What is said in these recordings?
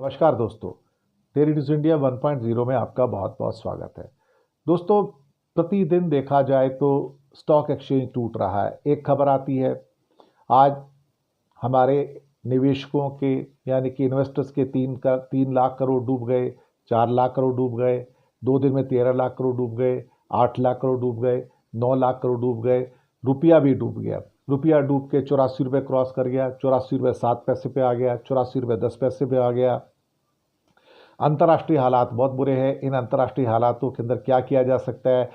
नमस्कार दोस्तों, टेरी news India 1.0 में आपका बहुत बहुत स्वागत है। दोस्तों, प्रतिदिन देखा जाए तो स्टॉक एक्सचेंज टूट रहा है। एक खबर आती है आज हमारे निवेशकों के यानी कि इन्वेस्टर्स के 3 लाख करोड़ डूब गए, 4 लाख करोड़ डूब गए, 2 दिन में 13 लाख करोड़ डूब गए, 8 लाख करोड़ डूब गए, 9 लाख करोड़ डूब गए, रुपया भी डूब गया। रुपया डूब के 84 रुपये क्रॉस कर गया, 84 रुपये 7 पैसे पे आ गया, 84 रुपये 10 पैसे पे आ गया। अंतर्राष्ट्रीय हालात बहुत बुरे हैं। इन अंतर्राष्ट्रीय हालातों के अंदर क्या किया जा सकता है,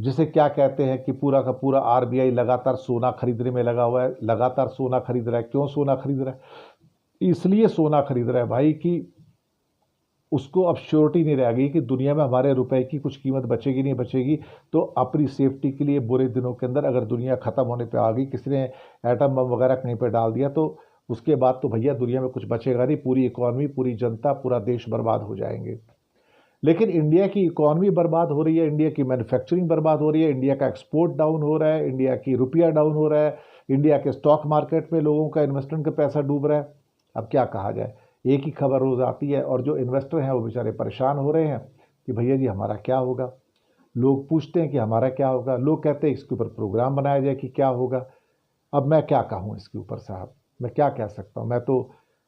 जिसे क्या कहते हैं कि पूरा का पूरा आरबीआई लगातार सोना खरीदने में लगा हुआ है। लगातार सोना खरीद रहा है। क्यों सोना खरीद रहा है? इसलिए सोना खरीद रहा है भाई कि उसको अब श्योरिटी नहीं रहेगी कि दुनिया में हमारे रुपए की कुछ कीमत बचेगी नहीं बचेगी। तो अपनी सेफ्टी के लिए बुरे दिनों के अंदर अगर दुनिया ख़त्म होने पे आ गई, किसी ने एटम बम वगैरह कहीं पर डाल दिया, तो उसके बाद तो भैया दुनिया में कुछ बचेगा नहीं। पूरी इकॉनमी, पूरी जनता, पूरा देश बर्बाद हो जाएंगे। लेकिन इंडिया की इकॉनमी बर्बाद हो रही है, इंडिया की मैन्युफैक्चरिंग बर्बाद हो रही है, इंडिया का एक्सपोर्ट डाउन हो रहा है, इंडिया की रुपया डाउन हो रहा है, इंडिया के स्टॉक मार्केट में लोगों का इन्वेस्टमेंट का पैसा डूब रहा है। अब क्या कहा जाए, एक ही खबर रोज आती है और जो इन्वेस्टर हैं वो बेचारे परेशान हो रहे हैं कि भैया जी हमारा क्या होगा। लोग पूछते हैं कि हमारा क्या होगा, लोग कहते हैं इसके ऊपर प्रोग्राम बनाया जाए कि क्या होगा। अब मैं क्या कहूँ इसके ऊपर साहब, मैं क्या कह सकता हूँ। मैं तो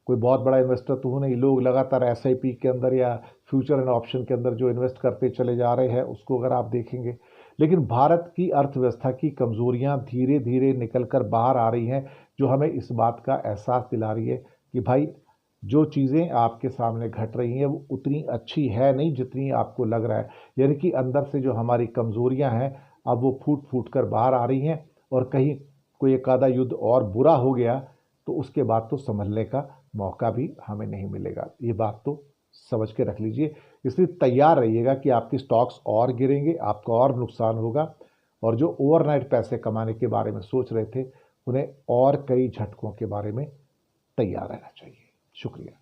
कोई बहुत बड़ा इन्वेस्टर तो हूँ नहीं। लोग लगातार एसआईपी के अंदर या फ्यूचर एंड ऑप्शन के अंदर जो इन्वेस्ट करते चले जा रहे हैं उसको अगर आप देखेंगे, लेकिन भारत की अर्थव्यवस्था की कमजोरियां धीरे धीरे निकल कर बाहर आ रही हैं, जो हमें इस बात का एहसास दिला रही है कि भाई जो चीज़ें आपके सामने घट रही हैं वो उतनी अच्छी है नहीं जितनी आपको लग रहा है। यानी कि अंदर से जो हमारी कमजोरियां हैं अब वो फूट फूट कर बाहर आ रही हैं, और कहीं कोई एक आधा युद्ध और बुरा हो गया तो उसके बाद तो संभलने का मौका भी हमें नहीं मिलेगा। ये बात तो समझ के रख लीजिए। इसलिए तैयार रहिएगा कि आपकी स्टॉक्स और गिरेंगे, आपका और नुकसान होगा, और जो ओवरनाइट पैसे कमाने के बारे में सोच रहे थे उन्हें और कई झटकों के बारे में तैयार रहना चाहिए। शुक्रिया।